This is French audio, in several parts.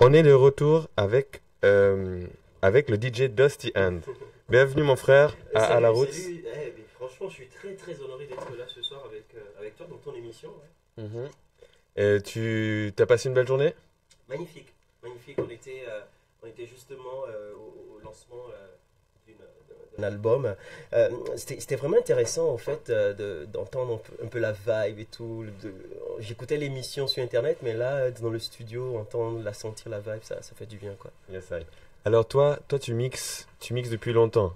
On est de retour avec le DJ Dusty Hand. Bienvenue mon frère à la route. Salut. Mais franchement, je suis très très honoré d'être là ce soir avec toi dans ton émission. Ouais. Mhm. Et tu t'as passé une belle journée? Magnifique, magnifique. On était justement au lancement d'un album. C'était vraiment intéressant en fait d'entendre un peu la vibe et tout. J'écoutais l'émission sur internet, mais là dans le studio, entendre sentir la vibe, ça fait du bien quoi. Yes, I. Alors toi tu mixes depuis longtemps.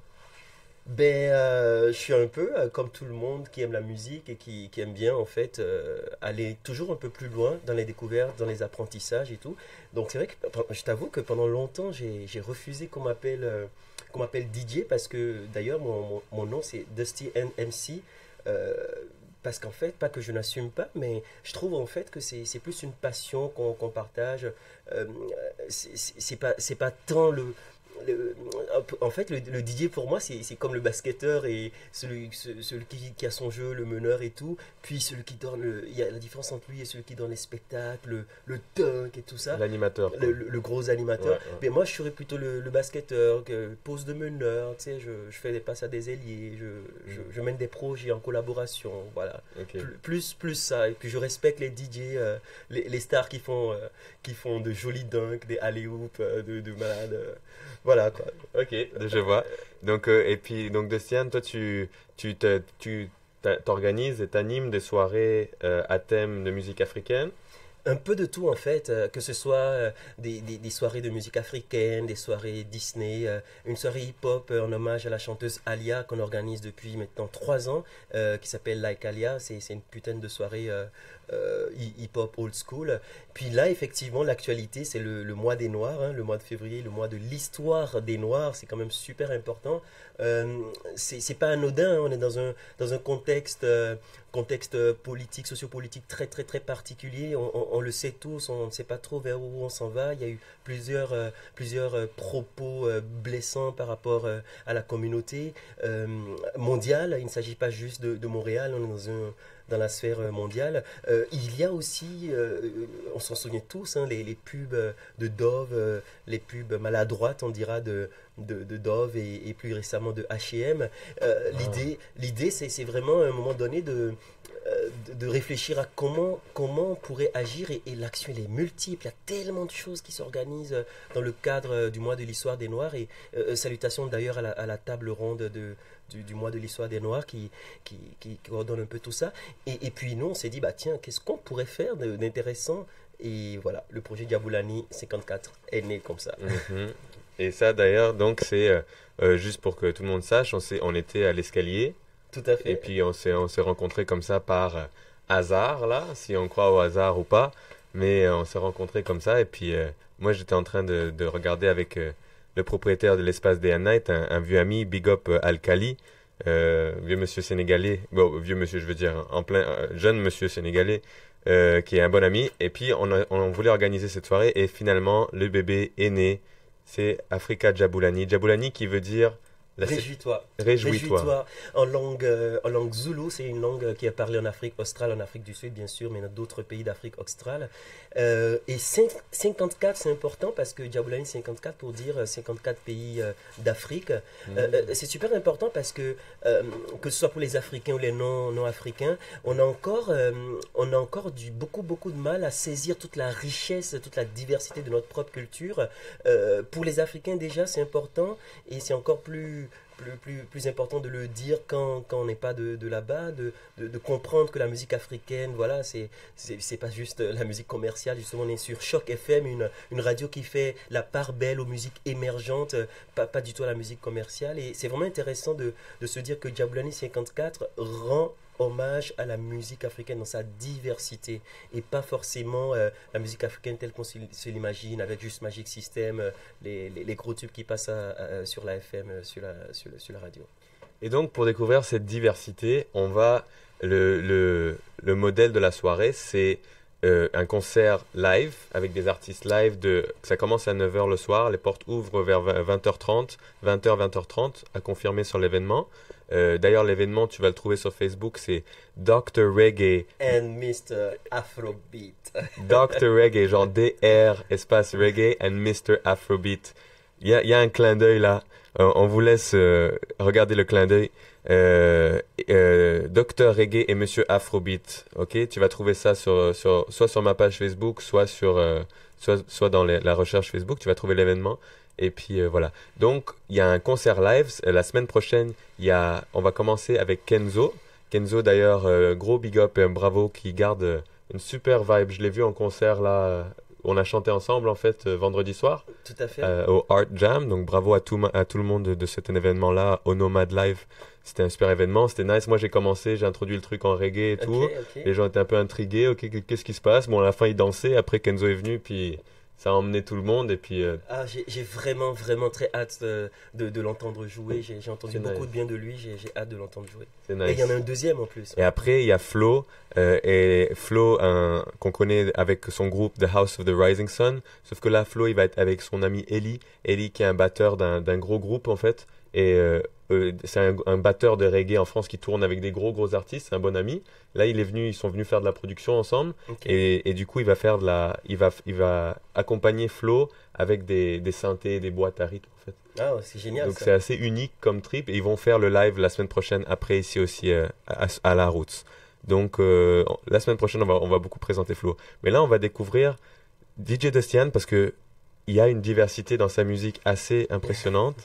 Je suis un peu comme tout le monde qui aime la musique et qui aime bien en fait aller toujours un peu plus loin dans les découvertes, dans les apprentissages et tout. Donc c'est vrai que je t'avoue que pendant longtemps j'ai refusé qu'on m'appelle DJ parce que d'ailleurs mon nom c'est Dusty NMC. euh, Parce qu'en fait, pas que je n'assume pas, mais je trouve en fait que c'est plus une passion qu'on partage. Euh, c'est pas tant le- en fait, le DJ pour moi, c'est comme le basketteur et celui qui a son jeu, le meneur et tout. Puis celui qui donne il y a la différence entre lui et celui qui donne les spectacles, le dunk et tout ça. L'animateur, quoi. Le gros Ouais, animateur. ouais. Mais moi, je serais plutôt le basketteur, pose de meneur, tu sais, je fais des passes à des ailiers, je mène des projets en collaboration, voilà. Ok. Plus ça. Et puis je respecte les DJ, les stars qui font de jolis dunks, des alley-oops, de malades. Voilà quoi. Ok, je vois. Donc et puis donc Dusty, toi t'organises et t'animes des soirées à thème de musique africaine. Un peu de tout en fait, que ce soit des soirées de musique africaine, des soirées Disney, une soirée hip-hop en hommage à la chanteuse Alia qu'on organise depuis maintenant 3 ans, qui s'appelle Like Alia. C'est une putain de soirée hip-hop old school. Puis là, effectivement, l'actualité, c'est le mois des Noirs, hein, le mois de février, le mois de l'histoire des Noirs. C'est quand même super important. C'est pas anodin, hein, on est dans un contexte politique, sociopolitique très très très particulier. On le sait tous, on ne sait pas trop vers où on s'en va. Il y a eu plusieurs propos blessants par rapport à la communauté mondiale. Il ne s'agit pas juste de Montréal, on est dans la sphère mondiale. Il y a aussi, on s'en souvient tous, hein, les pubs de Dove, les pubs maladroites, on dira, de Dove et plus récemment de H&M. L'idée c'est vraiment à un moment donné de réfléchir à comment on pourrait agir et l'action elle est multiple. Il y a tellement de choses qui s'organisent dans le cadre du mois de l'histoire des Noirs et salutations d'ailleurs à la table ronde du mois de l'histoire des Noirs qui coordonne un peu tout ça. Et puis nous on s'est dit, bah tiens, qu'est-ce qu'on pourrait faire d'intéressant? Et voilà, le projet Diaboulani 54 est né comme ça. Mhm. Et ça d'ailleurs donc c'est juste pour que tout le monde sache, on était à l'escalier. Tout à Et fait. puis on s'est rencontrés comme ça par hasard, là, si on croit au hasard ou pas. Mais on s'est rencontrés comme ça. Et puis moi j'étais en train de regarder avec le propriétaire de l'espace Day and Night, un vieux ami, Big Up Alkali, vieux monsieur sénégalais, bon, vieux monsieur je veux dire, en plein jeune monsieur sénégalais, qui est un bon ami. Et puis on voulait organiser cette soirée et finalement le bébé est né. C'est Africa Djaboulani. Djaboulani qui veut dire Réjouis-toi. réjouis-toi. Réjouis-toi. En langue zoulou, c'est une langue qui est parlée en Afrique australe, en Afrique du Sud, bien sûr, mais dans d'autres pays d'Afrique australe. Et 54, c'est important parce que Djaboulani 54 pour dire 54 pays d'Afrique. C'est super important parce que ce soit pour les Africains ou les non-africains, on a encore beaucoup de mal à saisir toute la richesse, toute la diversité de notre propre culture. Pour les Africains, déjà, c'est important et c'est encore plus important de le dire quand on n'est pas de là-bas, de comprendre que la musique africaine, voilà, c'est pas juste la musique commerciale. Justement, on est sur Choc FM, une radio qui fait la part belle aux musiques émergentes, pas du tout à la musique commerciale. Et c'est vraiment intéressant de se dire que Djaboulani 54 rend hommage à la musique africaine dans sa diversité et pas forcément la musique africaine telle qu'on se l'imagine avec juste Magic System, les gros tubes qui passent sur la FM, sur la radio. Et donc, pour découvrir cette diversité, le modèle de la soirée, c'est un concert live avec des artistes live. Ça commence à 9 h le soir, les portes ouvrent vers 20 h 30, 20 h, 20 h 30, à confirmer sur l'événement. D'ailleurs, l'événement, tu vas le trouver sur Facebook, c'est Dr. Reggae. And Mr. Afrobeat. Dr. Reggae, genre DR, espace Reggae, and Mr. Afrobeat. Il y a un clin d'œil là. On vous laisse regarder le clin d'œil. Dr. Reggae et Monsieur Afrobeat. Ok, tu vas trouver ça soit sur ma page Facebook, soit dans la recherche Facebook. Tu vas trouver l'événement. Et puis voilà. Donc il y a un concert live la semaine prochaine. On va commencer avec Kenzo. Kenzo d'ailleurs, gros big up et bravo, qui garde une super vibe. Je l'ai vu en concert là. On a chanté ensemble en fait vendredi soir. Tout à fait. Au Art Jam. Donc bravo à tout le monde de cet événement-là, au Nomad Live. C'était un super événement, c'était nice. Moi j'ai introduit le truc en reggae et tout. Ok. Les gens étaient un peu intrigués. Ok, qu'est-ce qui se passe? Bon, à la fin ils dansaient. Après Kenzo est venu, puis ça a emmené tout le monde. Et puis. J'ai vraiment très hâte de l'entendre jouer. J'ai entendu beaucoup de bien de lui. J'ai hâte de l'entendre jouer. C'est nice. Et il y en a un deuxième en plus. Et après il y a Flo. Qu'on connaît avec son groupe The House of the Rising Sun. Sauf que là, Flo, il va être avec son ami Eli. Eli qui est un batteur d'un gros groupe en fait. Et c'est un batteur de reggae en France qui tourne avec des gros artistes. C'est un bon ami. Là, ils sont venus faire de la production ensemble. Okay. Et du coup, il va accompagner Flo avec des synthés, des boîtes à rythme en fait. Ah, c'est génial. Donc c'est assez unique comme trip. Et ils vont faire le live la semaine prochaine après ici aussi à la Roots. Donc la semaine prochaine, on va beaucoup présenter Flo. Mais là, on va découvrir DJ Dustian parce que il y a une diversité dans sa musique assez impressionnante.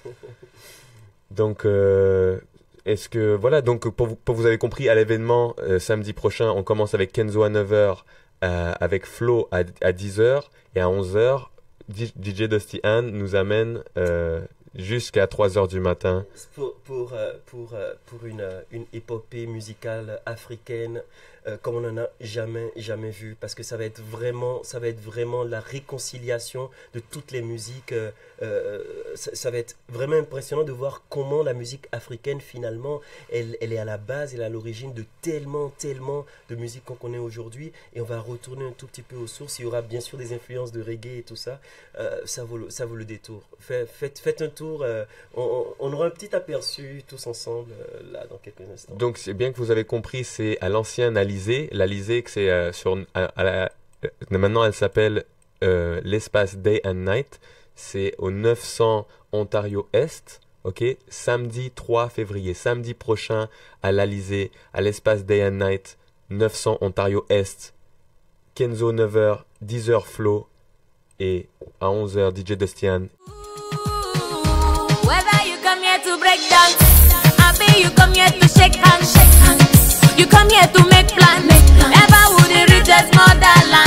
Donc, donc pour vous avez compris, à l'événement samedi prochain, on commence avec Kenzo à 9 h, avec Flo à 10 h, et à 11 h, DJ Dusty Ann nous amène jusqu'à 3 h du matin. Pour une épopée musicale africaine comme on n'en a jamais vu, parce que ça va être vraiment la réconciliation de toutes les musiques. Ça va être vraiment impressionnant de voir comment la musique africaine finalement elle est à la base, elle est à l'origine de tellement de musique qu'on connaît aujourd'hui, et on va retourner un tout petit peu aux sources. Il y aura bien sûr des influences de reggae et tout ça. Ça vaut le détour. Faites un tour. On aura un petit aperçu tous ensemble là dans quelques instants. Donc c'est bien que vous avez compris, c'est à l'ancien Alizé. L'Alizé, que c'est maintenant elle s'appelle l'espace Day and Night. C'est au 900 Ontario Est. Ok, samedi 3 février, samedi prochain à l'Alizé, à l'espace Day and Night, 900 Ontario Est. Kenzo 9 h, 10 h Flo, et à 11 h DJ Dustian. Whether you come here to break dance, maybe you come here to shake hands. You come here to make plans. Never would it reach us motherland.